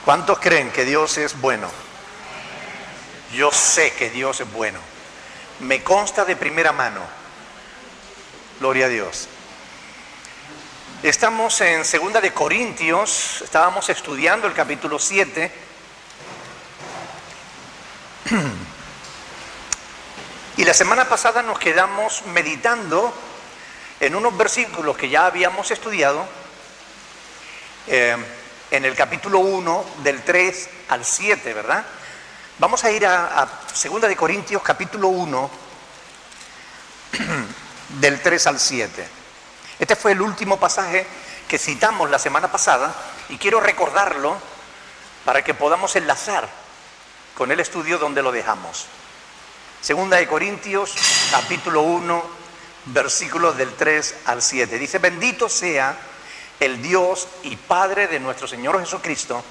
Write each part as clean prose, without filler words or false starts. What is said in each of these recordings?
¿Cuántos creen que Dios es bueno? Yo sé que Dios es bueno. Me consta de primera mano. Gloria a Dios. Estamos en 2 de Corintios, estábamos estudiando el capítulo 7. Y la semana pasada nos quedamos meditando en unos versículos que ya habíamos estudiado, en el capítulo 1, del 3 al 7, ¿verdad? Vamos a ir a 2 de Corintios, capítulo 1, del 3 al 7. Este fue el último pasaje que citamos la semana pasada y quiero recordarlo para que podamos enlazar con el estudio donde lo dejamos. 2 de Corintios, capítulo 1, versículos del 3 al 7. Dice: bendito sea el Dios y Padre de nuestro Señor Jesucristo,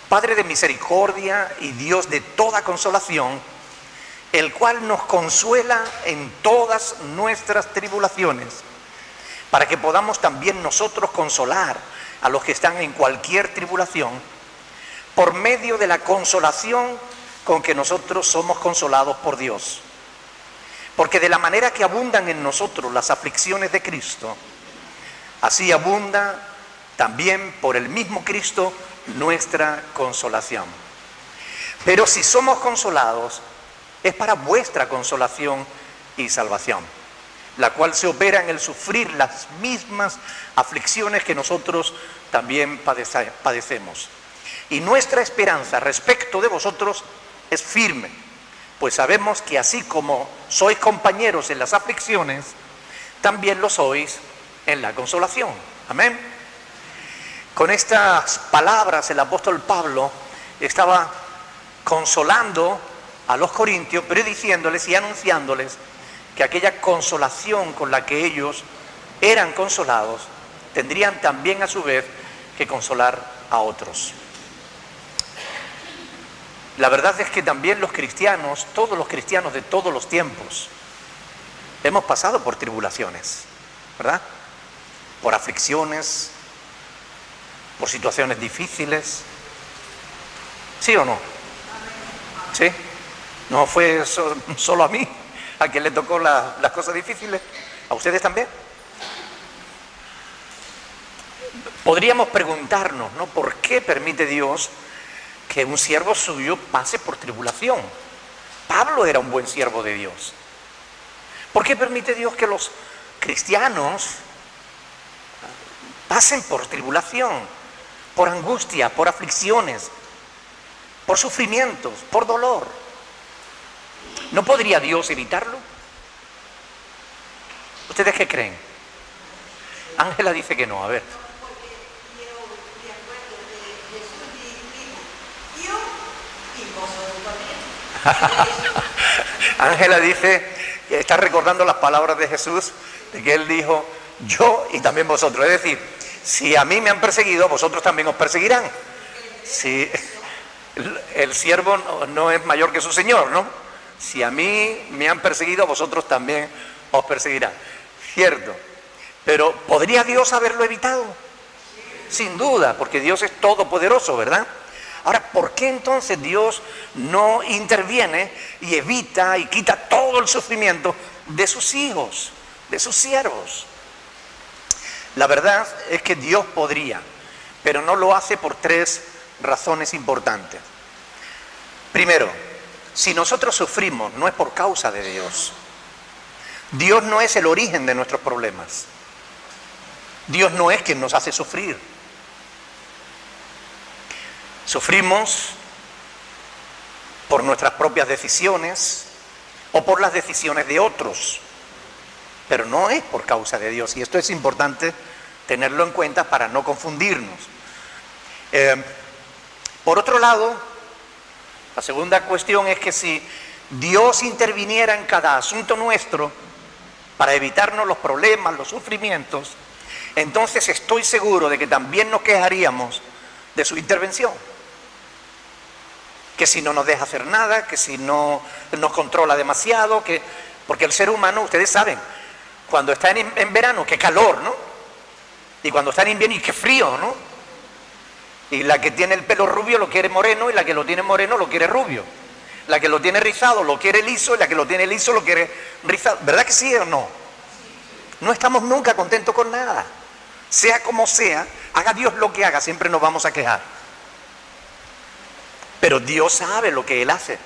Padre de misericordia y Dios de toda consolación, el cual nos consuela en todas nuestras tribulaciones, para que podamos también nosotros consolar a los que están en cualquier tribulación, por medio de la consolación con que nosotros somos consolados por Dios. Porque de la manera que abundan en nosotros las aflicciones de Cristo, así abunda también por el mismo Cristo nuestra consolación. Pero si somos consolados, es para vuestra consolación y salvación, la cual se opera en el sufrir las mismas aflicciones que nosotros también padecemos. Y nuestra esperanza respecto de vosotros es firme, pues sabemos que así como sois compañeros en las aflicciones, también lo sois en la consolación. Amén. Con estas palabras el apóstol Pablo estaba consolando a los corintios, pero diciéndoles y anunciándoles que aquella consolación con la que ellos eran consolados, tendrían también a su vez que consolar a otros. La verdad es que también los cristianos, todos los cristianos de todos los tiempos, hemos pasado por tribulaciones, ¿verdad? Por aflicciones, por situaciones difíciles. ¿Sí o no? ¿Sí? ¿No fue solo a mí a quien le tocó las cosas difíciles? ¿A ustedes también? Podríamos preguntarnos, ¿no? ¿Por qué permite Dios que un siervo suyo pase por tribulación? Pablo era un buen siervo de Dios. ¿Por qué permite Dios que los cristianos pasen por tribulación, por angustia, por aflicciones, por sufrimientos, por dolor? ¿No podría Dios evitarlo? ¿Ustedes qué creen? Ángela dice que no, a ver. Ángela dice que está recordando las palabras de Jesús, de que Él dijo: yo y también vosotros. Es decir, si a mí me han perseguido, vosotros también os perseguirán. Si el siervo no es mayor que su señor, ¿no? Si a mí me han perseguido, vosotros también os perseguirán. Cierto. Pero ¿podría Dios haberlo evitado? Sin duda, porque Dios es todopoderoso, ¿verdad? Ahora, ¿por qué entonces Dios no interviene y evita y quita todo el sufrimiento de sus hijos, de sus siervos? La verdad es que Dios podría, pero no lo hace por 3 razones importantes. Primero, si nosotros sufrimos, no es por causa de Dios. Dios no es el origen de nuestros problemas. Dios no es quien nos hace sufrir. Sufrimos por nuestras propias decisiones o por las decisiones de otros, pero no es por causa de Dios, y esto es importante tenerlo en cuenta para no confundirnos. Por otro lado, la segunda cuestión es que si Dios interviniera en cada asunto nuestro para evitarnos los problemas, los sufrimientos, entonces estoy seguro de que también nos quejaríamos de su intervención. Que si no nos deja hacer nada, que si no nos controla demasiado, porque el ser humano, ustedes saben, cuando está en verano, qué calor, ¿no? Y cuando está en invierno, y qué frío, ¿no? Y la que tiene el pelo rubio lo quiere moreno, y la que lo tiene moreno lo quiere rubio. La que lo tiene rizado lo quiere liso, y la que lo tiene liso lo quiere rizado. ¿Verdad que sí o no? No estamos nunca contentos con nada. Sea como sea, haga Dios lo que haga, siempre nos vamos a quejar. Pero Dios sabe lo que Él hace.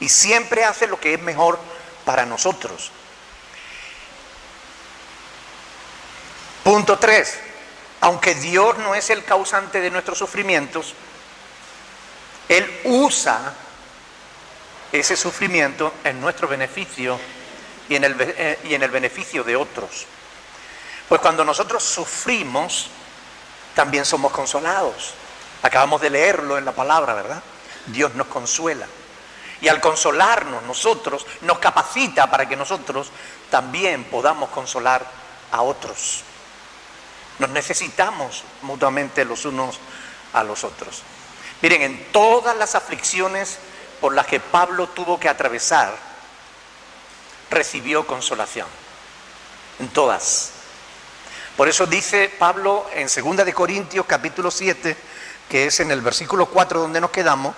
Y siempre hace lo que es mejor para nosotros. Punto 3. Aunque Dios no es el causante de nuestros sufrimientos, Él usa ese sufrimiento en nuestro beneficio y en el beneficio de otros. Pues cuando nosotros sufrimos, también somos consolados. Acabamos de leerlo en la palabra, ¿verdad? Dios nos consuela. Y al consolarnos nosotros, nos capacita para que nosotros también podamos consolar a otros. Nos necesitamos mutuamente los unos a los otros. Miren, en todas las aflicciones por las que Pablo tuvo que atravesar, recibió consolación. En todas. Por eso dice Pablo en 2 de Corintios capítulo 7, que es en el versículo 4 donde nos quedamos,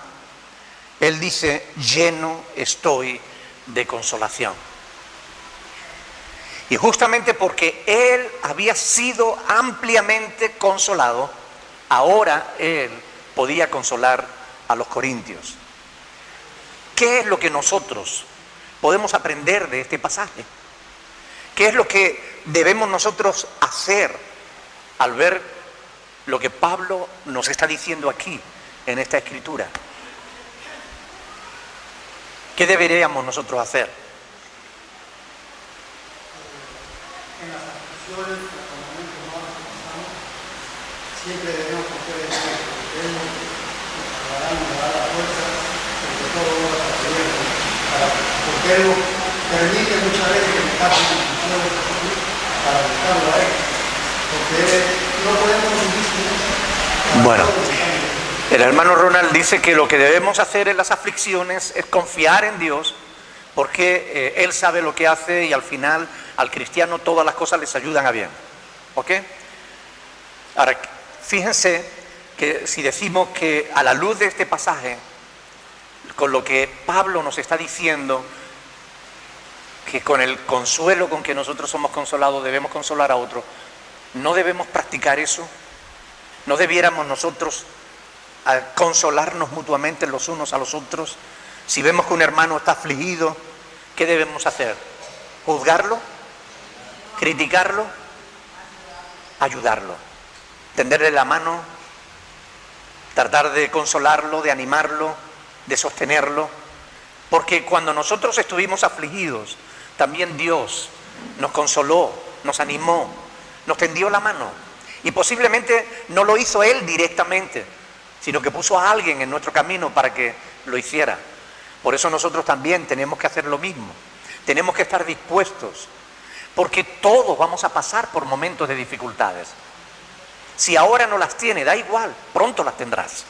él dice, lleno estoy de consolación. Y justamente porque él había sido ampliamente consolado, ahora él podía consolar a los corintios. ¿Qué es lo que nosotros podemos aprender de este pasaje? ¿Qué es lo que debemos nosotros hacer al ver lo que Pablo nos está diciendo aquí en esta escritura? ¿Qué deberíamos nosotros hacer? En las aflicciones, en los momentos malos que pasamos, siempre debemos confiar en Dios, porque Él nos dará la fuerza, porque todo va a estar bien, ¿no? Porque Él nos permite muchas veces que me pasen aflicciones para buscarlo a Él, porque no podemos vivir sin Él. Bueno, el hermano Ronald dice que lo que debemos hacer en las aflicciones es confiar en Dios, porque Él sabe lo que hace y al final al cristiano todas las cosas les ayudan a bien. ¿Ok? Ahora, fíjense que si decimos que a la luz de este pasaje, con lo que Pablo nos está diciendo, que con el consuelo con que nosotros somos consolados debemos consolar a otros, ¿no debemos practicar eso? ¿No debiéramos nosotros consolarnos mutuamente los unos a los otros? Si vemos que un hermano está afligido, ¿qué debemos hacer? ¿Juzgarlo? ¿Criticarlo? Ayudarlo. Tenderle la mano, tratar de consolarlo, de animarlo, de sostenerlo. Porque cuando nosotros estuvimos afligidos, también Dios nos consoló, nos animó, nos tendió la mano. Y posiblemente no lo hizo Él directamente, sino que puso a alguien en nuestro camino para que lo hiciera. Por eso nosotros también tenemos que hacer lo mismo. Tenemos que estar dispuestos, porque todos vamos a pasar por momentos de dificultades. Si ahora no las tiene, da igual, pronto las tendrás.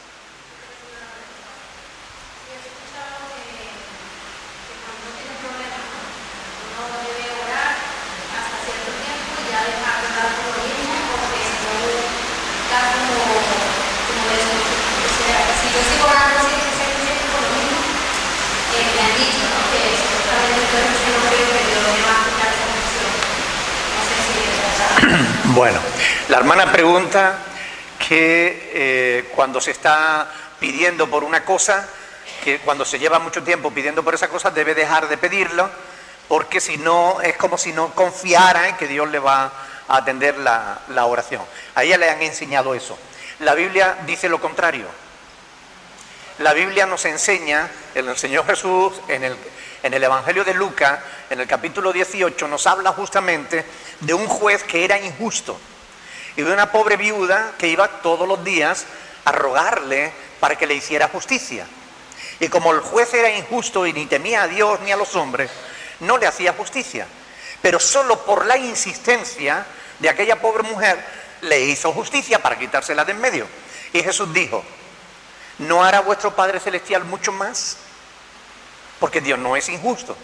Bueno, la hermana pregunta que cuando se está pidiendo por una cosa, que cuando se lleva mucho tiempo pidiendo por esa cosa, debe dejar de pedirlo, porque si no, es como si no confiara en que Dios le va a atender la oración. A ella le han enseñado eso. La Biblia dice lo contrario. La Biblia nos enseña, el Señor Jesús en el Evangelio de Lucas, en el capítulo 18, nos habla justamente de un juez que era injusto y de una pobre viuda que iba todos los días a rogarle para que le hiciera justicia. Y como el juez era injusto y ni temía a Dios ni a los hombres, no le hacía justicia. Pero solo por la insistencia de aquella pobre mujer le hizo justicia para quitársela de en medio. Y Jesús dijo, ¿no hará vuestro Padre Celestial mucho más? Porque Dios no es injusto.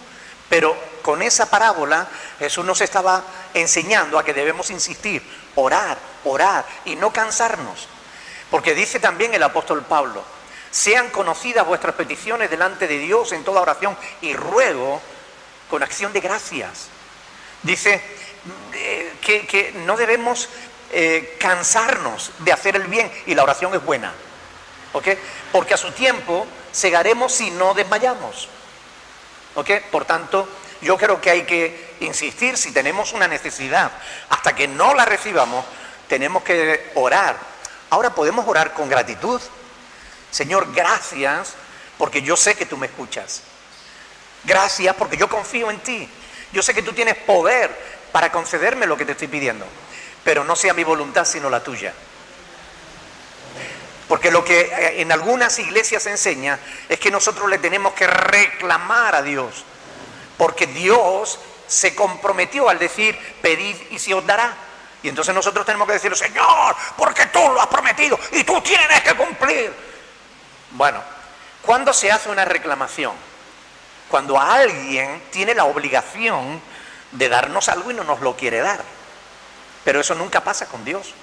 Pero con esa parábola Jesús nos estaba enseñando a que debemos insistir, orar, orar y no cansarnos. Porque dice también el apóstol Pablo, sean conocidas vuestras peticiones delante de Dios en toda oración y ruego con acción de gracias. Dice que no debemos cansarnos de hacer el bien, y la oración es buena, ¿ok? Porque a su tiempo segaremos si no desmayamos, ¿ok? Por tanto, yo creo que hay que insistir, si tenemos una necesidad, hasta que no la recibamos, tenemos que orar. Ahora podemos orar con gratitud. Señor, gracias porque yo sé que tú me escuchas. Gracias porque yo confío en ti. Yo sé que tú tienes poder para concederme lo que te estoy pidiendo, pero no sea mi voluntad sino la tuya. Porque lo que en algunas iglesias se enseña es que nosotros le tenemos que reclamar a Dios, porque Dios se comprometió al decir, pedid y se os dará. Y entonces nosotros tenemos que decir, Señor, porque tú lo has prometido y tú tienes que cumplir. Bueno, ¿cuándo se hace una reclamación? Cuando alguien tiene la obligación de darnos algo y no nos lo quiere dar. Pero eso nunca pasa con Dios.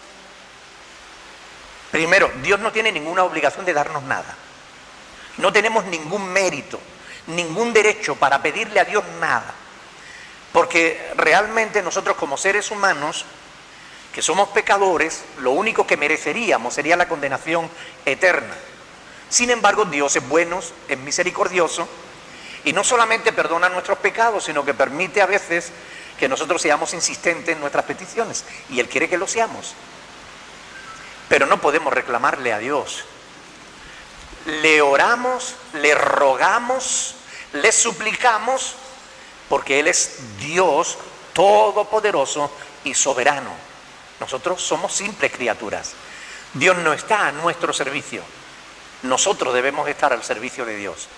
Primero, Dios no tiene ninguna obligación de darnos nada. No tenemos ningún mérito, ningún derecho para pedirle a Dios nada. Porque realmente nosotros como seres humanos, que somos pecadores, lo único que mereceríamos sería la condenación eterna. Sin embargo, Dios es bueno, es misericordioso, y no solamente perdona nuestros pecados, sino que permite a veces que nosotros seamos insistentes en nuestras peticiones, y Él quiere que lo seamos. Pero no podemos reclamarle a Dios. Le oramos, le rogamos, le suplicamos, porque Él es Dios todopoderoso y soberano. Nosotros somos simples criaturas. Dios no está a nuestro servicio. Nosotros debemos estar al servicio de Dios.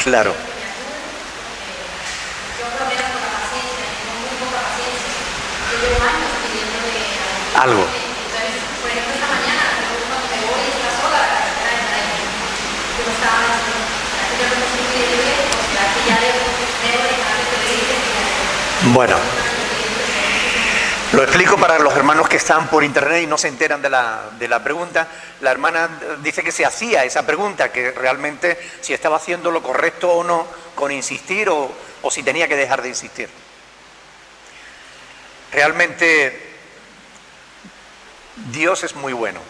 Claro. Algo. Bueno, lo explico para los hermanos que están por internet y no se enteran de la pregunta. La hermana dice que se hacía esa pregunta, que realmente si estaba haciendo lo correcto o no con insistir o si tenía que dejar de insistir. Realmente Dios es muy bueno.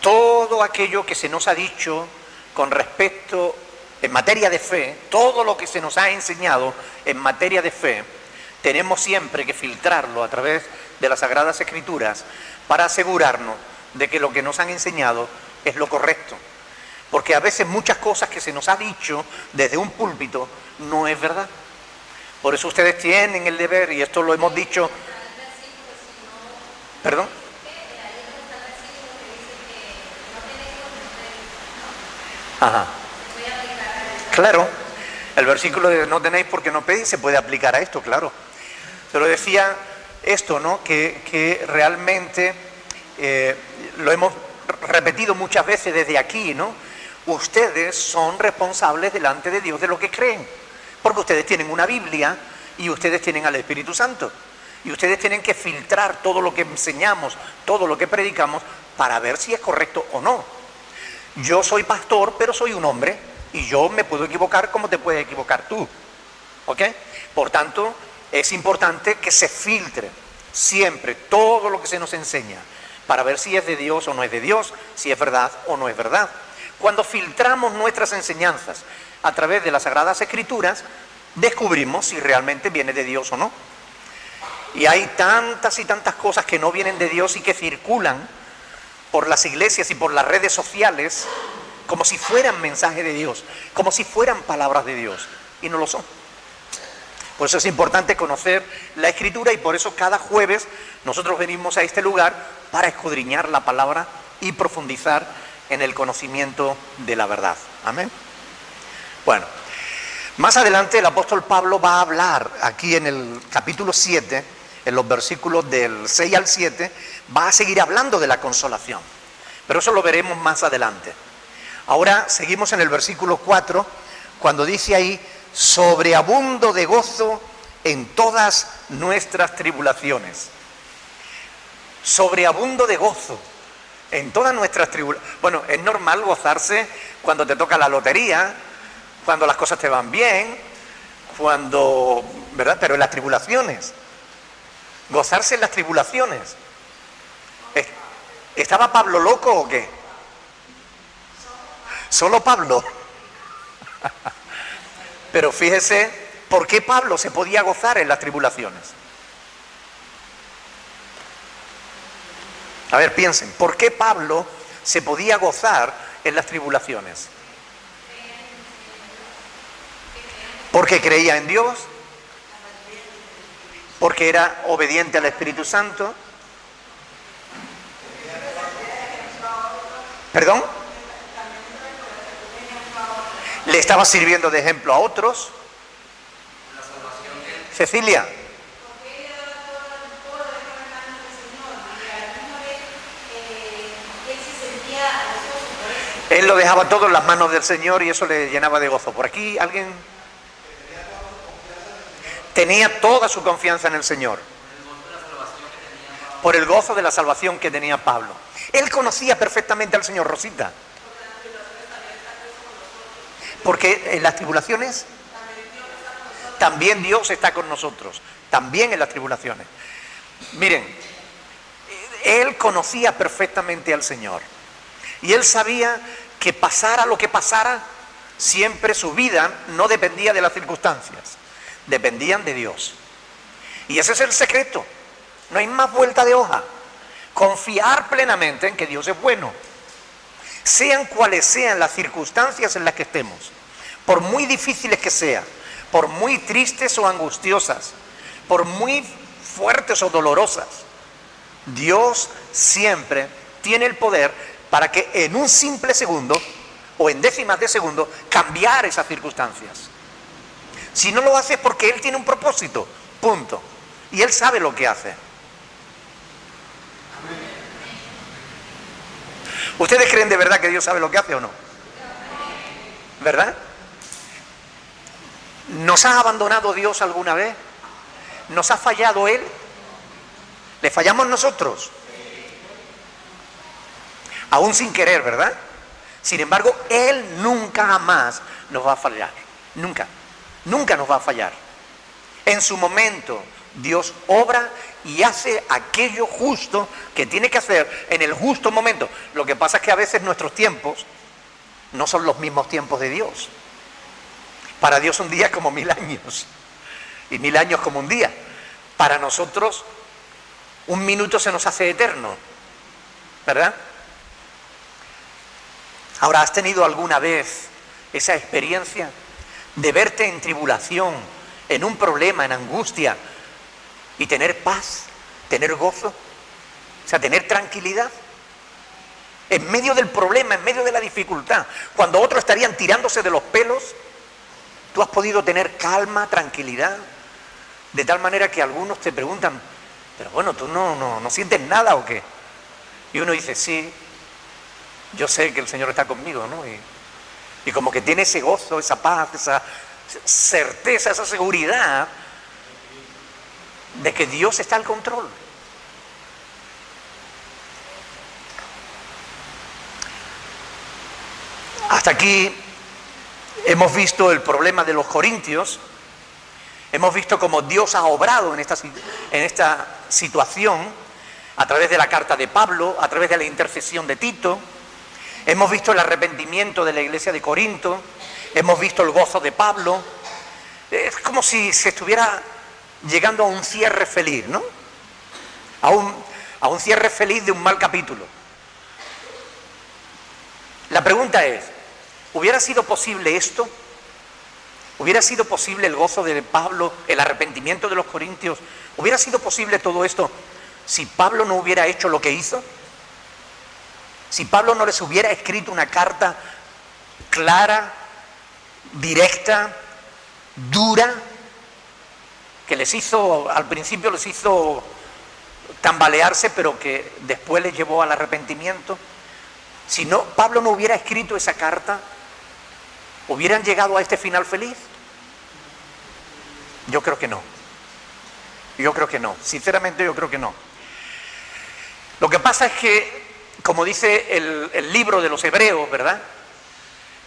Todo aquello que se nos ha dicho con respecto en materia de fe, todo lo que se nos ha enseñado en materia de fe, tenemos siempre que filtrarlo a través de las Sagradas Escrituras para asegurarnos de que lo que nos han enseñado es lo correcto. Porque a veces muchas cosas que se nos ha dicho desde un púlpito no es verdad. Por eso ustedes tienen el deber, y esto lo hemos dicho... ¿Perdón? Ajá. Claro, el versículo de no tenéis porque no pedís se puede aplicar a esto, claro. Pero decía esto, ¿no? Que realmente lo hemos repetido muchas veces desde aquí, ¿no? Ustedes son responsables delante de Dios de lo que creen, porque ustedes tienen una Biblia y ustedes tienen al Espíritu Santo. Y ustedes tienen que filtrar todo lo que enseñamos, todo lo que predicamos, para ver si es correcto o no. Yo soy pastor, pero soy un hombre, y yo me puedo equivocar como te puedes equivocar tú. ¿Ok? Por tanto, es importante que se filtre siempre todo lo que se nos enseña, para ver si es de Dios o no es de Dios, si es verdad o no es verdad. Cuando filtramos nuestras enseñanzas a través de las Sagradas Escrituras, descubrimos si realmente viene de Dios o no. Y hay tantas y tantas cosas que no vienen de Dios y que circulan por las iglesias y por las redes sociales como si fueran mensajes de Dios, como si fueran palabras de Dios, y no lo son. Por eso es importante conocer la Escritura, y por eso cada jueves nosotros venimos a este lugar para escudriñar la palabra y profundizar en el conocimiento de la verdad. Amén. Bueno, más adelante el apóstol Pablo va a hablar aquí en el capítulo 7, en los versículos del 6 al 7, va a seguir hablando de la consolación. Pero eso lo veremos más adelante. Ahora seguimos en el versículo 4, cuando dice ahí, sobreabundo de gozo en todas nuestras tribulaciones. Sobreabundo de gozo en todas nuestras tribulaciones. Bueno, es normal gozarse cuando te toca la lotería, cuando las cosas te van bien, cuando, ¿verdad? Pero en las tribulaciones, gozarse en las tribulaciones. ¿Estaba Pablo loco o qué? Solo Pablo. Pero fíjese, ¿por qué Pablo se podía gozar en las tribulaciones? A ver, piensen, ¿por qué Pablo se podía gozar en las tribulaciones? Porque creía en Dios, porque era obediente al Espíritu Santo. ¿Perdón? Le estaba sirviendo de ejemplo a otros. Cecilia. Él lo dejaba todo en las manos del Señor y eso le llenaba de gozo. ¿Por aquí alguien? Tenía toda su confianza en el Señor. Por el gozo de la salvación que tenía Pablo. Él conocía perfectamente al Señor, Rosita. Porque en las tribulaciones también Dios está con nosotros. También en las tribulaciones. Miren, él conocía perfectamente al Señor. Y él sabía que pasara lo que pasara, siempre su vida no dependía de las circunstancias, dependían de Dios. Y ese es el secreto. No hay más vuelta de hoja. Confiar plenamente en que Dios es bueno. Sean cuales sean las circunstancias en las que estemos, por muy difíciles que sean, por muy tristes o angustiosas, por muy fuertes o dolorosas, Dios siempre tiene el poder para que en un simple segundo o en décimas de segundo cambiar esas circunstancias. Si no lo hace es porque Él tiene un propósito, punto. Y Él sabe lo que hace. ¿Ustedes creen de verdad que Dios sabe lo que hace o no? ¿Verdad? ¿Nos ha abandonado Dios alguna vez? ¿Nos ha fallado Él? ¿Le fallamos nosotros? Aún sin querer, ¿verdad? Sin embargo, Él nunca jamás nos va a fallar. Nunca. Nunca nos va a fallar. En su momento, Dios obra y hace aquello justo que tiene que hacer en el justo momento. Lo que pasa es que a veces nuestros tiempos no son los mismos tiempos de Dios. Para Dios un día es como 1000 años. Y 1000 años como un día. Para nosotros, un minuto se nos hace eterno. ¿Verdad? Ahora, ¿has tenido alguna vez esa experiencia de verte en tribulación, en un problema, en angustia, y tener paz, tener gozo? O sea, tener tranquilidad. En medio del problema, en medio de la dificultad, cuando otros estarían tirándose de los pelos, tú has podido tener calma, tranquilidad, de tal manera que algunos te preguntan, pero bueno, ¿tú no sientes nada o qué? Y uno dice, sí, yo sé que el Señor está conmigo, ¿no? Y como que tiene ese gozo, esa paz, esa certeza, esa seguridad de que Dios está al control. Hasta aquí hemos visto el problema de los corintios, hemos visto cómo Dios ha obrado en esta situación a través de la carta de Pablo, a través de la intercesión de Tito. Hemos visto el arrepentimiento de la iglesia de Corinto, hemos visto el gozo de Pablo. Es como si se estuviera llegando a un cierre feliz, ¿no? A un cierre feliz de un mal capítulo. La pregunta es, ¿hubiera sido posible esto? ¿Hubiera sido posible el gozo de Pablo, el arrepentimiento de los corintios? ¿Hubiera sido posible todo esto si Pablo no hubiera hecho lo que hizo? Si Pablo no les hubiera escrito una carta clara, directa, dura, que al principio les hizo tambalearse, pero que después les llevó al arrepentimiento. Si Pablo no hubiera escrito esa carta, ¿hubieran llegado a este final feliz? Yo creo que no. Yo creo que no. Sinceramente yo creo que no. Lo que pasa es que, como dice el libro de los Hebreos, ¿verdad?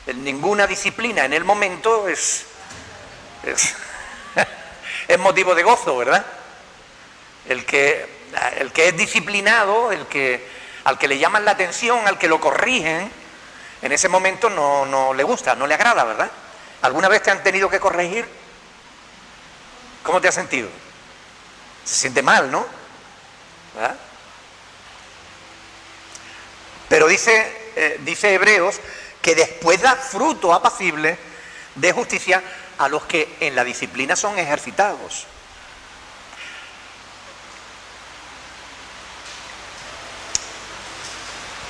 Ninguna disciplina en el momento es motivo de gozo, ¿verdad? El que es disciplinado, al que le llaman la atención, al que lo corrigen, en ese momento no le gusta, no le agrada, ¿verdad? ¿Alguna vez te han tenido que corregir? ¿Cómo te has sentido? Se siente mal, ¿no? ¿Verdad? Pero dice Hebreos que después da fruto apacible de justicia a los que en la disciplina son ejercitados.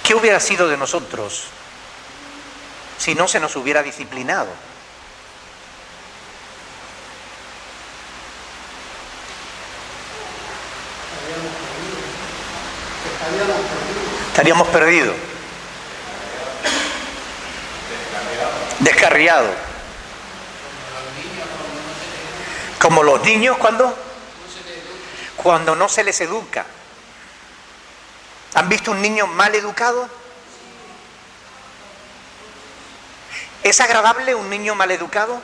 ¿Qué hubiera sido de nosotros si no se nos hubiera disciplinado? Estaríamos perdidos. Descarriados. Como los niños cuando no se les educa. ¿Han visto un niño mal educado? ¿Es agradable un niño mal educado?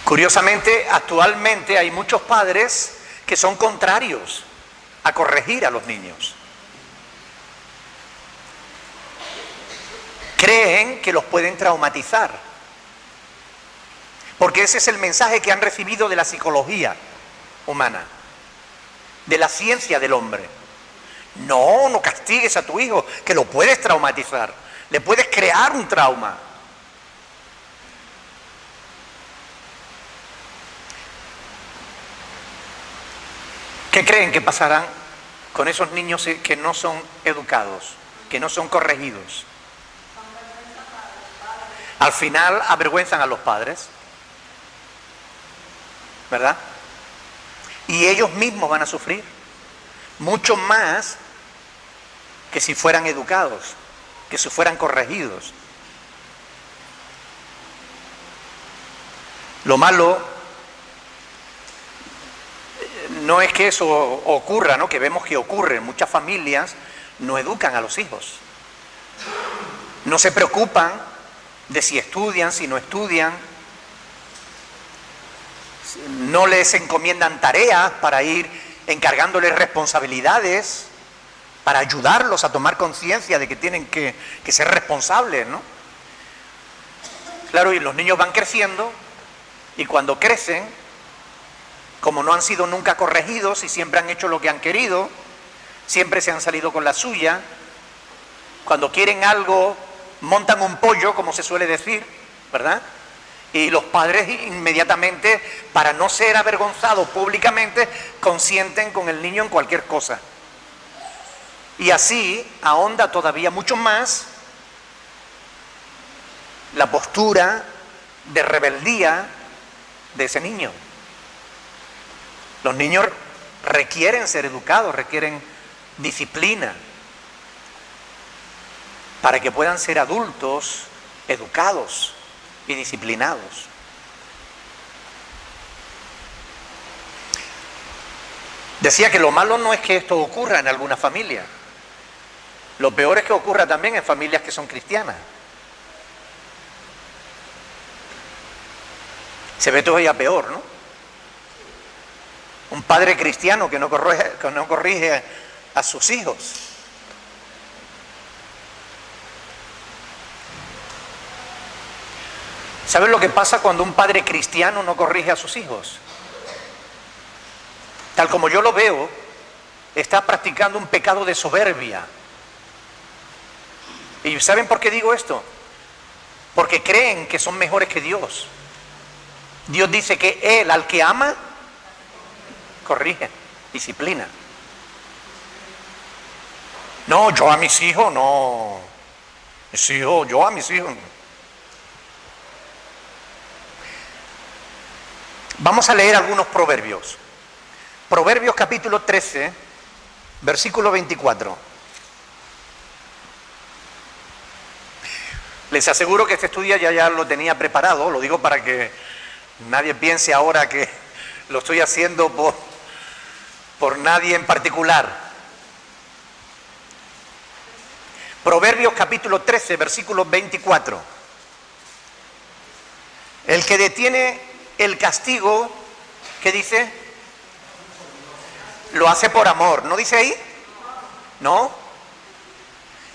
Curiosamente, actualmente hay muchos padres que son contrarios a corregir a los niños. Creen que los pueden traumatizar, porque ese es el mensaje que han recibido de la psicología humana, de la ciencia del hombre. No castigues a tu hijo, que lo puedes traumatizar, le puedes crear un trauma. ¿Qué creen que pasarán con esos niños que no son educados, que no son corregidos? Al final avergüenzan a los padres, ¿verdad? Y ellos mismos van a sufrir mucho más que si fueran educados, que si fueran corregidos. Lo malo no es que eso ocurra, ¿no? Que vemos que ocurre. Muchas familias no educan a los hijos. No se preocupan de si estudian, si no estudian. No les encomiendan tareas para ir encargándoles responsabilidades, para ayudarlos a tomar conciencia de que tienen que ser responsables, ¿no? Claro, y los niños van creciendo, y cuando crecen, como no han sido nunca corregidos y siempre han hecho lo que han querido, siempre se han salido con la suya, cuando quieren algo montan un pollo, como se suele decir, ¿verdad? Y los padres inmediatamente, para no ser avergonzados públicamente, consienten con el niño en cualquier cosa. Y así ahonda todavía mucho más la postura de rebeldía de ese niño. Los niños requieren ser educados, requieren disciplina para que puedan ser adultos educados y disciplinados. Decía que lo malo no es que esto ocurra en alguna familia. Lo peor es que ocurra también en familias que son cristianas. Se ve todavía peor, ¿no? Un padre cristiano que no corrige a sus hijos. ¿Saben lo que pasa cuando un padre cristiano no corrige a sus hijos? Tal como yo lo veo, está practicando un pecado de soberbia. ¿Y saben por qué digo esto? Porque creen que son mejores que Dios. Dios dice que Él, al que ama, corrige, disciplina. No, yo a mis hijos no. Yo a mis hijos no. Vamos a leer algunos proverbios. Proverbios capítulo 13, versículo 24. Les aseguro que este estudio ya lo tenía preparado, lo digo para que nadie piense ahora que lo estoy haciendo por nadie en particular. Proverbios capítulo 13, versículo 24. El que detiene el castigo, ¿qué dice? Lo hace por amor. ¿No dice ahí? ¿No?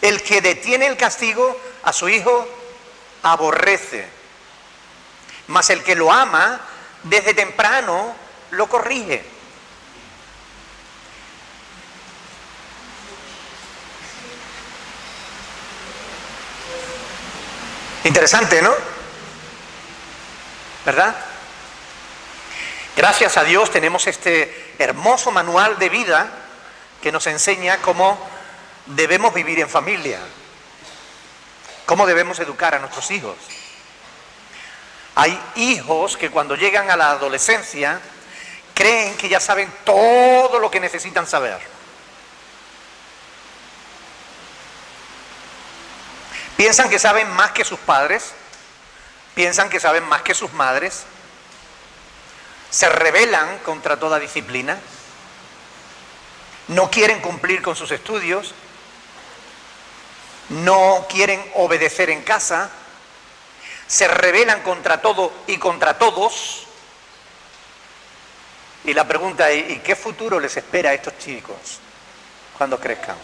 El que detiene el castigo a su hijo aborrece, mas el que lo ama desde temprano lo corrige. Interesante, ¿no? ¿Verdad? Gracias a Dios tenemos este hermoso manual de vida que nos enseña cómo debemos vivir en familia, cómo debemos educar a nuestros hijos. Hay hijos que cuando llegan a la adolescencia creen que ya saben todo lo que necesitan saber. Piensan que saben más que sus padres, piensan que saben más que sus madres, se rebelan contra toda disciplina, no quieren cumplir con sus estudios, no quieren obedecer en casa, se rebelan contra todo y contra todos. Y la pregunta es, ¿y qué futuro les espera a estos chicos cuando crezcan?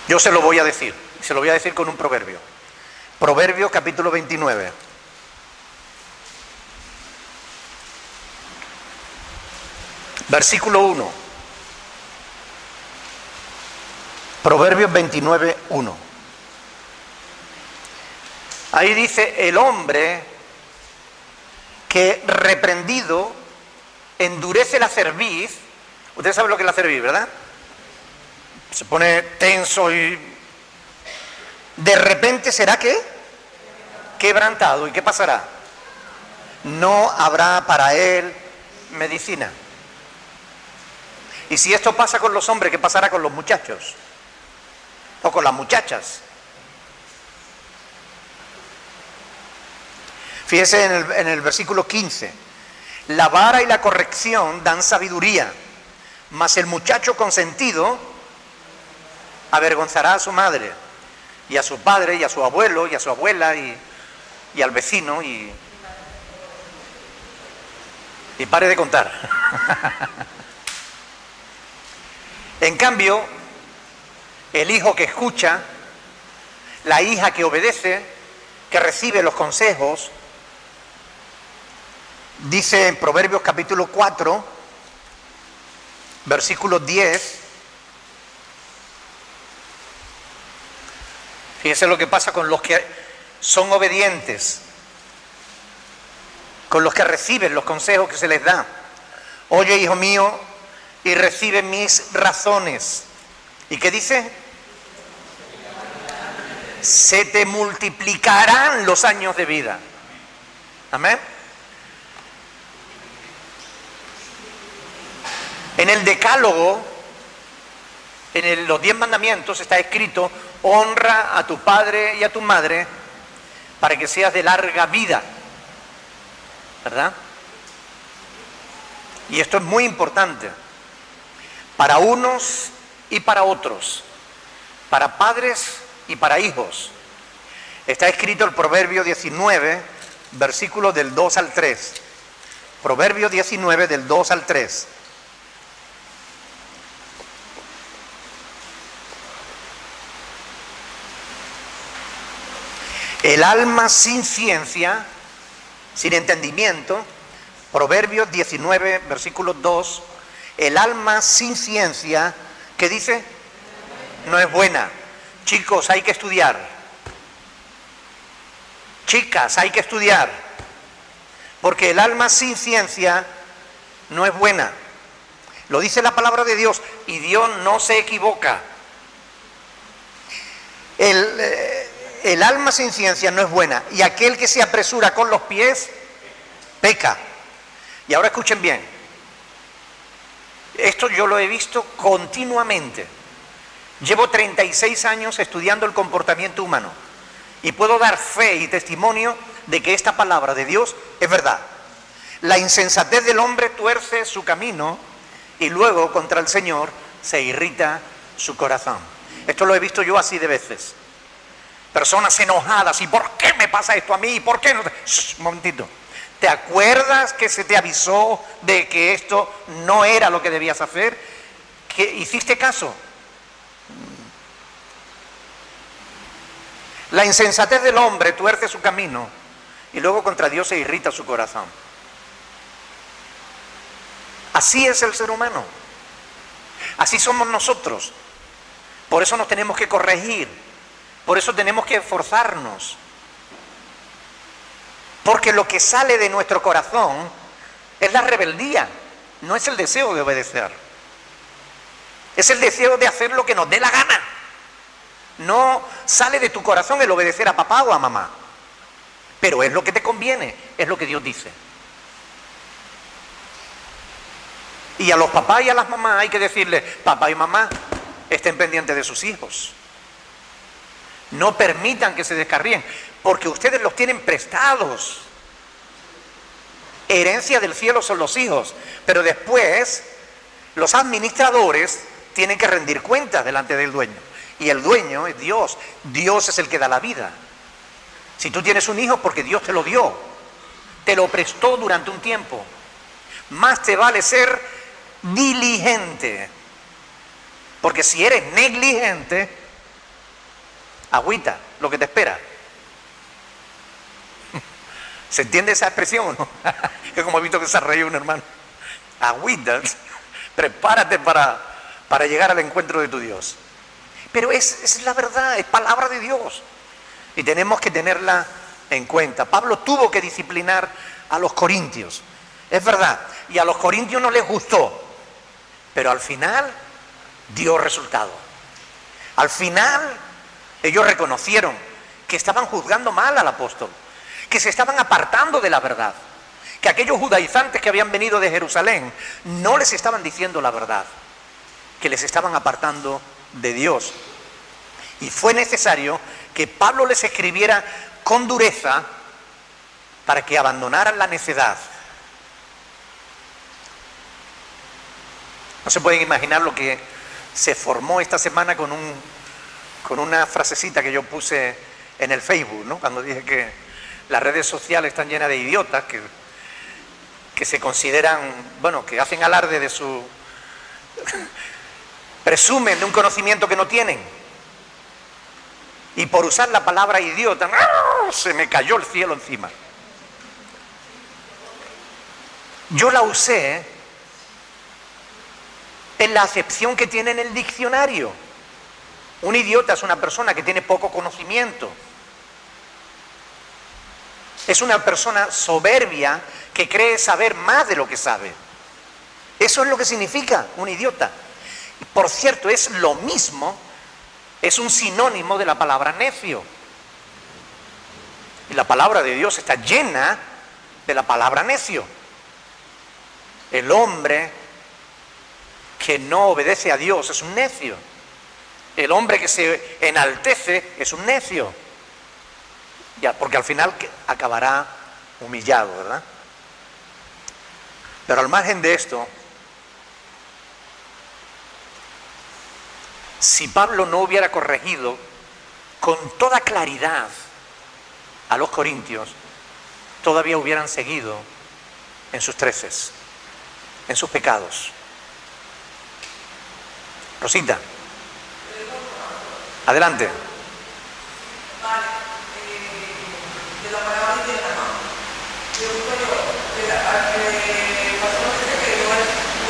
Yo se lo voy a decir, se lo voy a decir con un proverbio. Proverbio capítulo 29. Versículo 1. Proverbios 29, 1. Ahí dice, el hombre que reprendido endurece la cerviz. Usted sabe lo que es la cerviz, ¿verdad? Se pone tenso y de repente será ¿qué? Quebrantado. ¿Y qué pasará? No habrá para él medicina. Y si esto pasa con los hombres, ¿qué pasará con los muchachos? O con las muchachas. Fíjese en el versículo 15. La vara y la corrección dan sabiduría, mas el muchacho consentido avergonzará a su madre, y a su padre, y a su abuelo, y a su abuela, y al vecino, y pare de contar. En cambio, el hijo que escucha, la hija que obedece, que recibe los consejos, dice en Proverbios capítulo 4, versículo 10, fíjense lo que pasa con los que son obedientes, con los que reciben los consejos que se les da. Oye, hijo mío, y recibe mis razones. ¿Y qué dice? Se te multiplicarán los años de vida. Amén. En el Decálogo, los 10 mandamientos está escrito: honra a tu padre y a tu madre para que seas de larga vida, ¿verdad? Y esto es muy importante para unos y para otros, para padres y para hijos. Está escrito el Proverbio 19, versículos del 2 al 3. Proverbio 19, del 2 al 3. El alma sin ciencia, sin entendimiento, Proverbios 19, versículo 2, el alma sin ciencia, ¿qué dice? No es buena. Chicos, hay que estudiar. Chicas, hay que estudiar. Porque el alma sin ciencia no es buena. Lo dice la palabra de Dios y Dios no se equivoca. El alma sin ciencia no es buena, y aquel que se apresura con los pies peca. Y ahora escuchen bien, esto yo lo he visto continuamente. Llevo 36 años estudiando el comportamiento humano y puedo dar fe y testimonio de que esta palabra de Dios es verdad. La insensatez del hombre tuerce su camino y luego contra el Señor se irrita su corazón. Esto lo he visto yo así de veces. Personas enojadas, ¿y por qué me pasa esto a mí? ¿Y por qué no? Shh, un momentito. ¿Te acuerdas que se te avisó de que esto no era lo que debías hacer? ¿Que hiciste caso? La insensatez del hombre tuerce su camino y luego contra Dios se irrita su corazón. Así es el ser humano. Así somos nosotros. Por eso nos tenemos que corregir. Por eso tenemos que esforzarnos. Porque lo que sale de nuestro corazón es la rebeldía, no es el deseo de obedecer. Es el deseo de hacer lo que nos dé la gana. No sale de tu corazón el obedecer a papá o a mamá. Pero es lo que te conviene, es lo que Dios dice. Y a los papás y a las mamás hay que decirles, papá y mamá, estén pendientes de sus hijos. No permitan que se descarríen, porque ustedes los tienen prestados. Herencia del cielo son los hijos, pero después los administradores tienen que rendir cuentas delante del dueño. Y el dueño es Dios. Dios es el que da la vida. Si tú tienes un hijo, porque Dios te lo dio, te lo prestó durante un tiempo. Más te vale ser diligente, porque si eres negligente, agüita lo que te espera. ¿Se entiende esa expresión o no? Que como he visto que se reído un hermano. Agüita, prepárate para llegar al encuentro de tu Dios. Pero es la verdad, es palabra de Dios. Y tenemos que tenerla en cuenta. Pablo tuvo que disciplinar a los corintios. Es verdad. Y a los corintios no les gustó. Pero al final dio resultado. Al final ellos reconocieron que estaban juzgando mal al apóstol, que se estaban apartando de la verdad, que aquellos judaizantes que habían venido de Jerusalén no les estaban diciendo la verdad, que les estaban apartando de Dios. Y fue necesario que Pablo les escribiera con dureza para que abandonaran la necedad. No se pueden imaginar lo que se formó esta semana con una frasecita que yo puse en el Facebook, ¿no? Cuando dije que las redes sociales están llenas de idiotas que se consideran, bueno, que hacen alarde de su... presumen de un conocimiento que no tienen. Y por usar la palabra idiota, se me cayó el cielo encima. Yo la usé en la acepción que tiene en el diccionario. Un idiota es una persona que tiene poco conocimiento. Es una persona soberbia que cree saber más de lo que sabe. Eso es lo que significa un idiota. Por cierto, es lo mismo, es un sinónimo de la palabra necio. Y la palabra de Dios está llena de la palabra necio. El hombre que no obedece a Dios es un necio. El hombre que se enaltece es un necio. Ya, porque al final acabará humillado, ¿verdad? Pero al margen de esto, si Pablo no hubiera corregido con toda claridad a los corintios, todavía hubieran seguido en sus treces, en sus pecados. Rosita, adelante. Vale, de la palabra indígena, ¿no? Yo no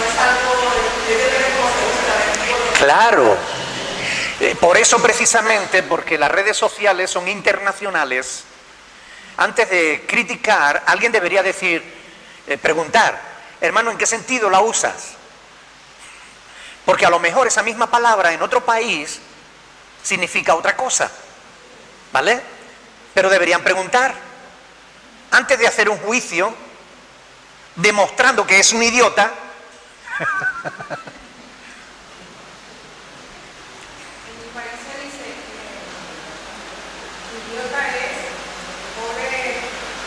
es algo que debe conocerse también. Claro, por eso precisamente, porque las redes sociales son internacionales, antes de criticar, alguien debería decir, preguntar, hermano, ¿en qué sentido la usas? Porque a lo mejor esa misma palabra en otro país significa otra cosa, ¿vale? Pero deberían preguntar, antes de hacer un juicio, demostrando que es un idiota. Idiota es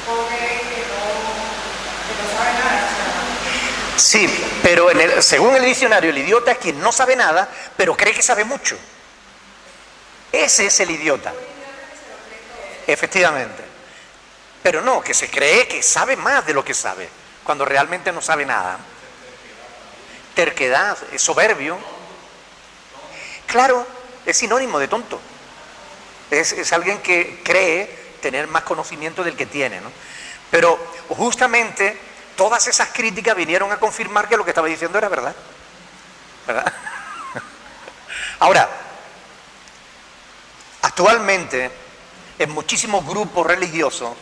pobre que no sabe nada. O sea, Sí, pero según el diccionario, el idiota es quien no sabe nada, pero cree que sabe mucho. Ese es el idiota. Efectivamente. Pero no, que se cree que sabe más de lo que sabe, cuando realmente no sabe nada. Terquedad, es soberbio. Claro, es sinónimo de tonto. Es alguien que cree tener más conocimiento del que tiene, ¿no? Pero justamente todas esas críticas vinieron a confirmar que lo que estaba diciendo era verdad. ¿Verdad? Ahora, actualmente en muchísimos grupos religiosos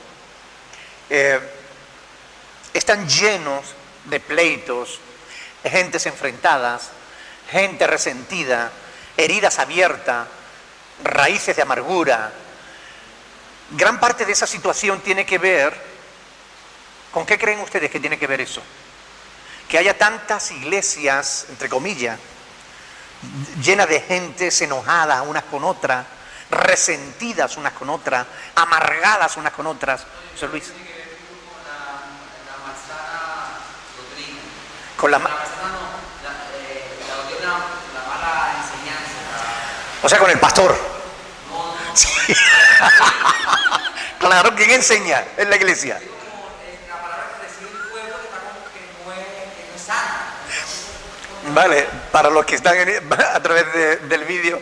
están llenos de pleitos, gentes enfrentadas, gente resentida, heridas abiertas, raíces de amargura. Gran parte de esa situación tiene que ver, ¿con qué creen ustedes que tiene que ver eso? Que haya tantas iglesias, entre comillas, llenas de gentes enojadas unas con otras, resentidas unas con otras, amargadas unas con otras. José Luis. Tiene que ver con la malsana doctrina. Con la, La malsana no, la doctrina, la mala enseñanza. o sea, con el pastor. No, no, no. Sí. Claro, ¿quién enseña en la iglesia? Digo como la palabra que recibe el pueblo que está como que no es sana. Vale, para los que están a través del vídeo,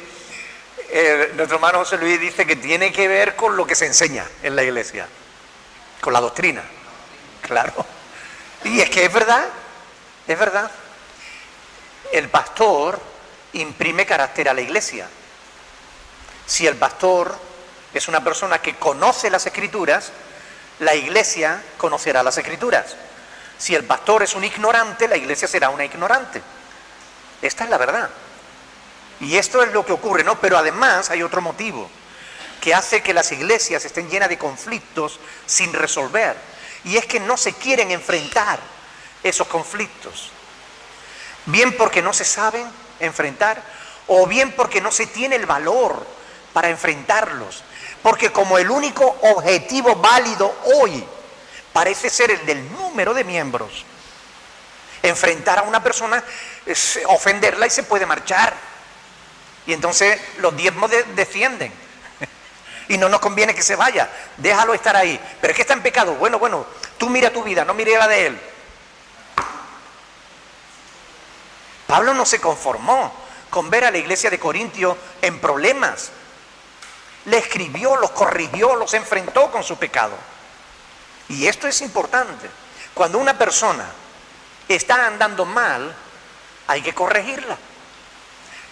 nuestro hermano José Luis dice que tiene que ver con lo que se enseña en la iglesia, con la doctrina. Claro. Y es que es verdad, es verdad. El pastor imprime carácter a la iglesia. Si el pastor es una persona que conoce las escrituras, la iglesia conocerá las escrituras. Si el pastor es un ignorante, la iglesia será una ignorante. Esta es la verdad. Y esto es lo que ocurre, ¿no? Pero además hay otro motivo que hace que las iglesias estén llenas de conflictos sin resolver. Y es que no se quieren enfrentar esos conflictos. Bien porque no se saben enfrentar, o bien porque no se tiene el valor para enfrentarlos. Porque como el único objetivo válido hoy parece ser el del número de miembros, enfrentar a una persona es ofenderla y se puede marchar. Y entonces los diezmos descienden. Y no nos conviene que se vaya, déjalo estar ahí. Pero es que está en pecado. Bueno, tú mira tu vida, no mire la de él. Pablo no se conformó con ver a la iglesia de Corintio en problemas. Le escribió, los corrigió, los enfrentó con su pecado. Y esto es importante. Cuando una persona está andando mal, hay que corregirla.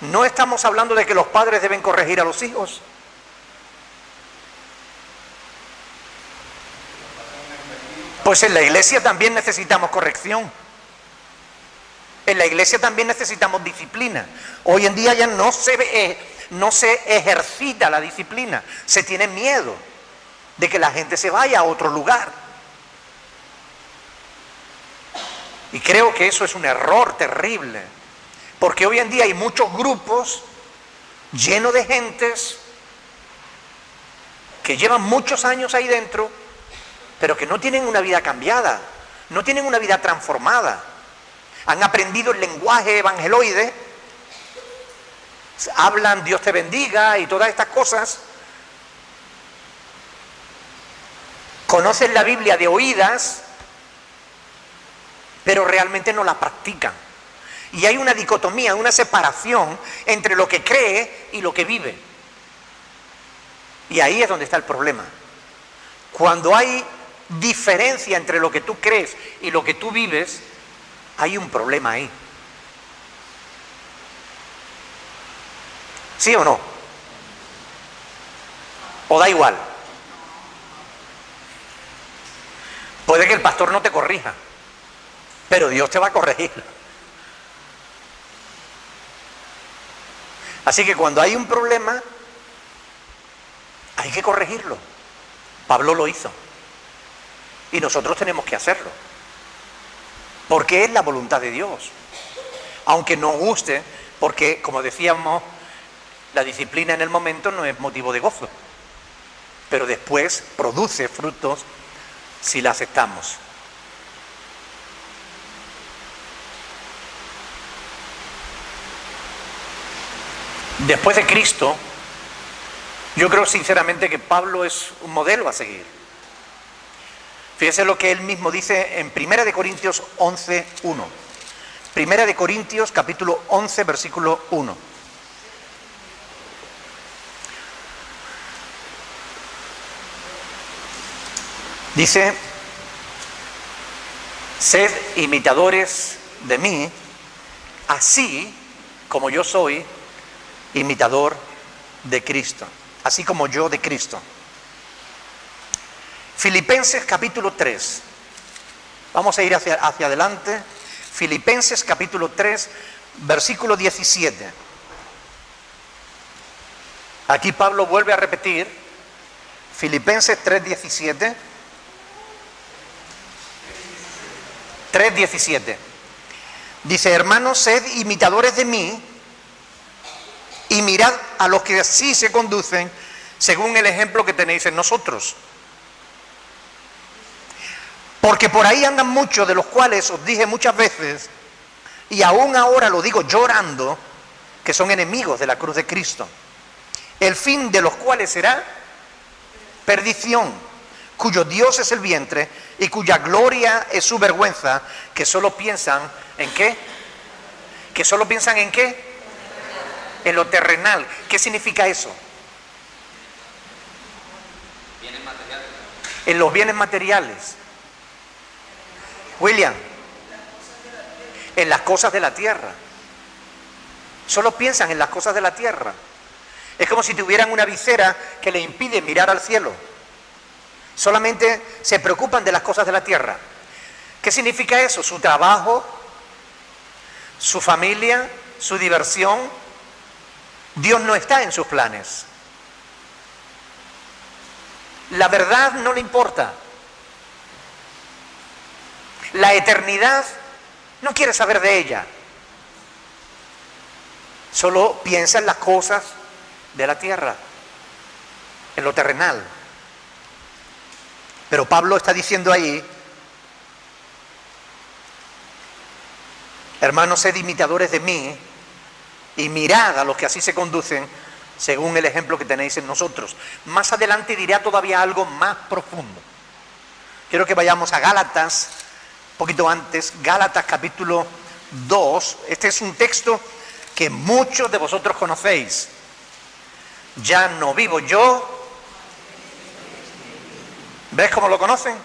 No estamos hablando de que los padres deben corregir a los hijos. Pues en la iglesia también necesitamos corrección. En la iglesia también necesitamos disciplina. Hoy en día ya no se ejercita la disciplina. Se tiene miedo de que la gente se vaya a otro lugar. Y creo que eso es un error terrible. Porque hoy en día hay muchos grupos llenos de gentes que llevan muchos años ahí dentro, pero que no tienen una vida cambiada, no tienen una vida transformada. Han aprendido el lenguaje evangeloide, hablan Dios te bendiga y todas estas cosas, conocen la Biblia de oídas, pero realmente no la practican. Y hay una dicotomía, una separación entre lo que cree y lo que vive. Y ahí es donde está el problema. Cuando hay diferencia entre lo que tú crees y lo que tú vives, hay un problema ahí. ¿Sí o no? ¿O da igual? Puede que el pastor no te corrija, pero Dios te va a corregir. Así que cuando hay un problema, hay que corregirlo. Pablo lo hizo. Y nosotros tenemos que hacerlo. Porque es la voluntad de Dios. Aunque nos guste, porque, como decíamos, la disciplina en el momento no es motivo de gozo. pero después produce frutos si la aceptamos. Después de Cristo, yo creo sinceramente que Pablo es un modelo a seguir. Fíjese lo que él mismo dice en 1 Corintios 11:1. 1 Corintios capítulo 11, versículo 1. Dice: sed imitadores de mí, así como yo soy imitador de Cristo, así como yo de Cristo. Filipenses capítulo 3. Vamos a ir hacia adelante. Filipenses capítulo 3, versículo 17. Aquí Pablo vuelve a repetir. Filipenses 3:17. 3:17. Dice: hermanos, sed imitadores de mí y mirad a los que así se conducen según el ejemplo que tenéis en nosotros. Porque por ahí andan muchos, de los cuales os dije muchas veces, y aún ahora lo digo llorando, que son enemigos de la cruz de Cristo, el fin de los cuales será perdición, cuyo Dios es el vientre y cuya gloria es su vergüenza, que solo piensan ¿en qué? Que solo piensan ¿en qué? En lo terrenal. ¿Qué significa eso? Bienes materiales. En los bienes materiales. William, en las cosas de la tierra. Solo piensan en las cosas de la tierra. Es como si tuvieran una visera que le impide mirar al cielo. Solamente se preocupan de las cosas de la tierra. ¿Qué significa eso? Su trabajo, su familia, su diversión. Dios no está en sus planes. La verdad no le importa. La eternidad no quiere saber de ella. Solo piensa en las cosas de la tierra, en lo terrenal. Pero Pablo está diciendo ahí: hermanos, sed imitadores de mí y mirad a los que así se conducen según el ejemplo que tenéis en nosotros. Más adelante dirá todavía algo más profundo. Quiero que vayamos a Gálatas, un poquito antes, Gálatas capítulo 2. Este es un texto que muchos de vosotros conocéis. Ya no vivo yo. ¿Ves cómo lo conocen?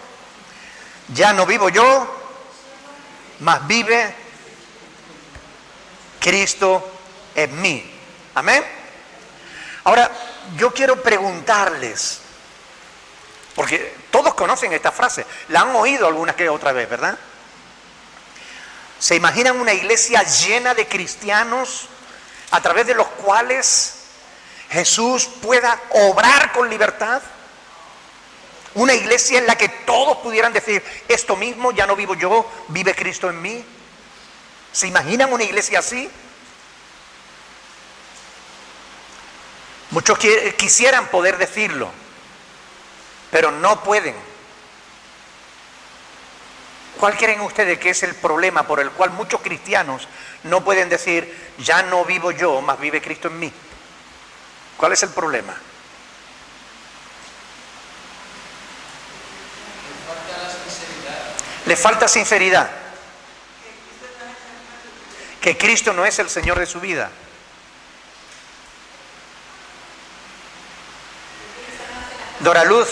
Ya no vivo yo, mas vive Cristo en mí. Amén. Ahora, yo quiero preguntarles, porque todos conocen esta frase, la han oído alguna que otra vez, ¿verdad? ¿Se imaginan una iglesia llena de cristianos a través de los cuales Jesús pueda obrar con libertad? Una iglesia en la que todos pudieran decir esto mismo: ya no vivo yo, vive Cristo en mí. ¿Se imaginan una iglesia así? Muchos quisieran poder decirlo, pero no pueden. ¿Cuál creen ustedes que es el problema por el cual muchos cristianos no pueden decir ya no vivo yo, mas vive Cristo en mí? ¿Cuál es el problema? Le falta sinceridad. Que Cristo no es el Señor de su vida. Doraluz.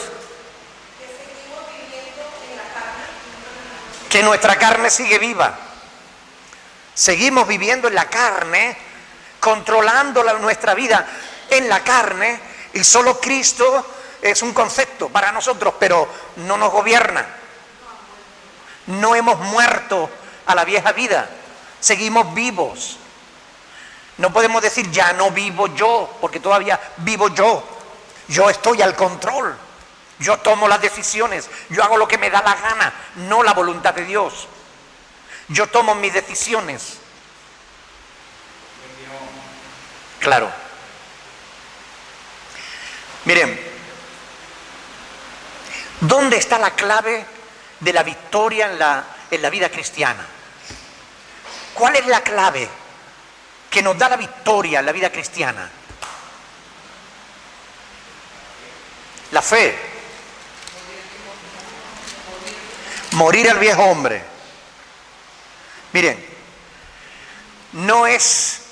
Que nuestra carne sigue viva. Seguimos viviendo en la carne, controlando nuestra vida en la carne, y solo Cristo es un concepto para nosotros, pero no nos gobierna. No hemos muerto a la vieja vida, seguimos vivos. No podemos decir ya no vivo yo, porque todavía vivo yo. Yo estoy al control, yo tomo las decisiones, yo hago lo que me da la gana, no la voluntad de Dios. Yo tomo mis decisiones. Claro. Miren, ¿Dónde está la clave de la victoria en la vida cristiana? ¿Cuál es la clave que nos da la victoria en la vida cristiana? La fe. Morir al viejo hombre. Miren, no es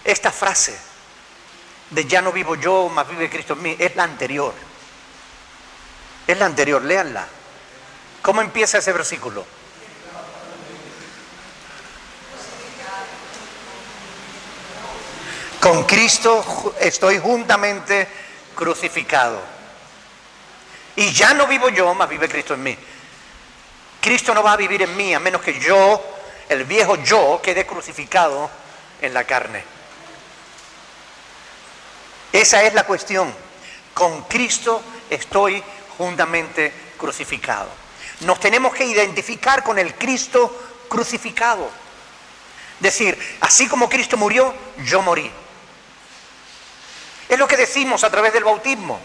esta frase de ya no vivo yo, mas vive Cristo en mí, es la anterior. Es la anterior, léanla. ¿Cómo empieza ese versículo? Con Cristo estoy juntamente crucificado. Y ya no vivo yo, mas vive Cristo en mí. Cristo no va a vivir en mí a menos que yo, el viejo yo, quede crucificado en la carne. Esa es la cuestión. Con Cristo estoy juntamente crucificado. Nos tenemos que identificar con el Cristo crucificado. Decir, así como Cristo murió, yo morí. Es lo que decimos a través del bautismo.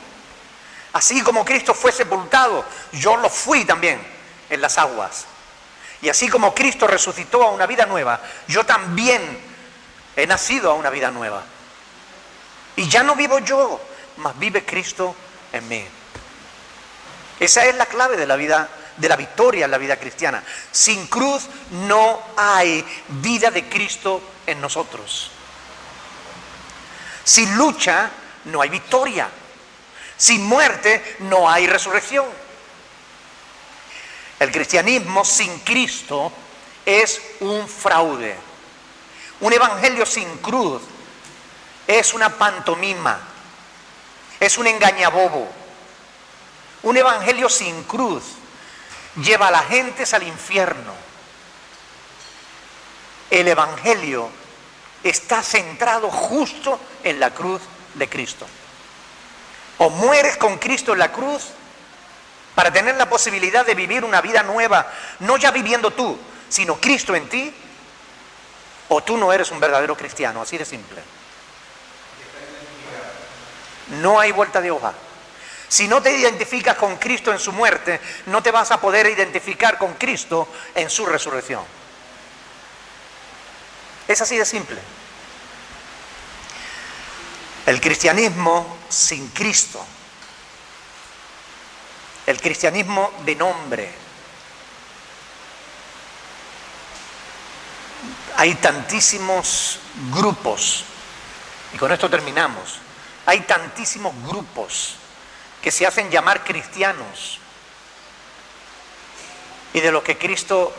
Así como Cristo fue sepultado, yo lo fui también en las aguas. Y así como Cristo resucitó a una vida nueva, yo también he nacido a una vida nueva. Y ya no vivo yo, mas vive Cristo en mí. Esa es la clave de la vida, de la victoria en la vida cristiana. Sin cruz no hay vida de Cristo en nosotros. Sin lucha no hay victoria. Sin muerte no hay resurrección. El cristianismo sin Cristo es un fraude. Un evangelio sin cruz es una pantomima. Es un engañabobo. Un evangelio sin cruz lleva a la gente al infierno. El evangelio está centrado justo en la cruz de Cristo. O mueres con Cristo en la cruz para tener la posibilidad de vivir una vida nueva, no ya viviendo tú, sino Cristo en ti, o tú no eres un verdadero cristiano, así de simple. No hay vuelta de hoja. Si no te identificas con Cristo en su muerte, no te vas a poder identificar con Cristo en su resurrección. Es así de simple. El cristianismo sin Cristo, el cristianismo de nombre, hay tantísimos grupos, y con esto terminamos, hay tantísimos grupos que se hacen llamar cristianos, y de los que Cristo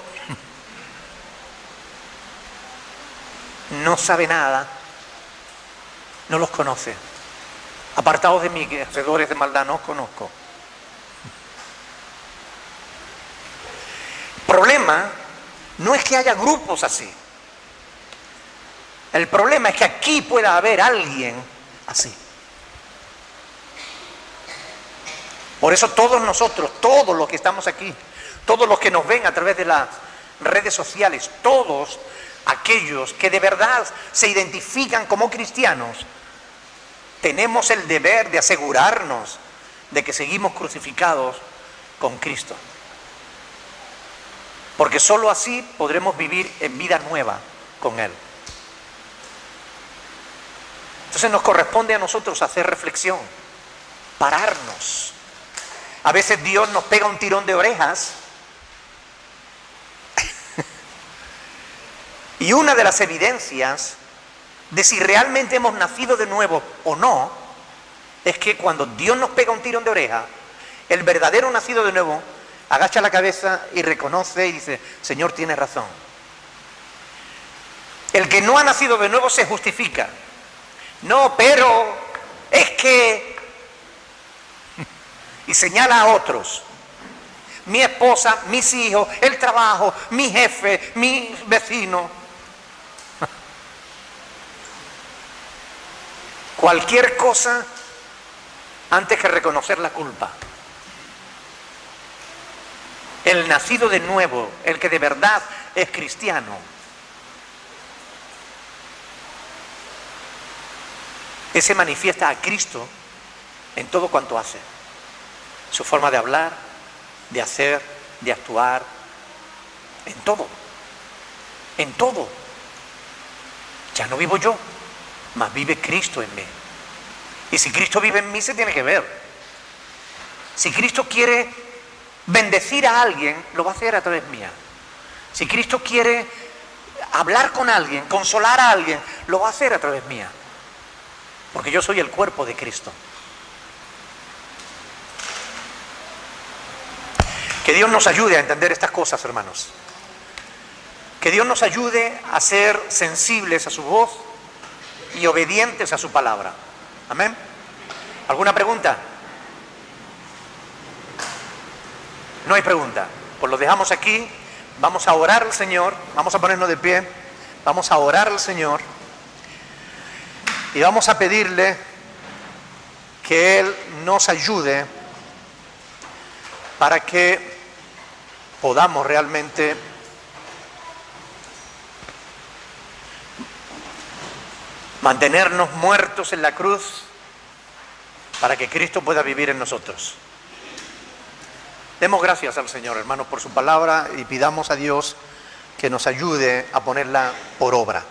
no sabe nada, no los conoce. Apartados de mí, que hacedores de maldad, no os conozco. El problema no es que haya grupos así. El problema es que aquí pueda haber alguien así. Por eso todos nosotros, todos los que estamos aquí, todos los que nos ven a través de las redes sociales, todos aquellos que de verdad se identifican como cristianos, tenemos el deber de asegurarnos de que seguimos crucificados con Cristo. Porque sólo así podremos vivir en vida nueva con Él. Entonces nos corresponde a nosotros hacer reflexión, pararnos. A veces Dios nos pega un tirón de orejas y una de las evidencias de si realmente hemos nacido de nuevo o no, es que cuando Dios nos pega un tirón de oreja, el verdadero nacido de nuevo agacha la cabeza y reconoce y dice, Señor, tienes razón. El que no ha nacido de nuevo se justifica. No, pero es que... Y señala a otros. Mi esposa, mis hijos, el trabajo, mi jefe, mi vecino. Cualquier cosa antes que reconocer la culpa. El nacido de nuevo, el que de verdad es cristiano, ese manifiesta a Cristo en todo cuanto hace. su forma de hablar, de hacer, de actuar, en todo, en todo. Ya no vivo yo, mas vive Cristo en mí. Y si Cristo vive en mí, se tiene que ver. Si Cristo quiere bendecir a alguien, lo va a hacer a través mía. Si Cristo quiere hablar con alguien, consolar a alguien, lo va a hacer a través mía. Porque yo soy el cuerpo de Cristo. Que Dios nos ayude a entender estas cosas, hermanos. Que Dios nos ayude a ser sensibles a su voz y obedientes a su palabra. Amén. ¿Alguna pregunta? No hay pregunta. Pues lo dejamos aquí. Vamos a orar al Señor. Vamos a ponernos de pie. Vamos a orar al Señor. Y vamos a pedirle que Él nos ayude para que podamos realmente mantenernos muertos en la cruz para que Cristo pueda vivir en nosotros. Demos gracias al Señor, hermanos, por su palabra y pidamos a Dios que nos ayude a ponerla por obra.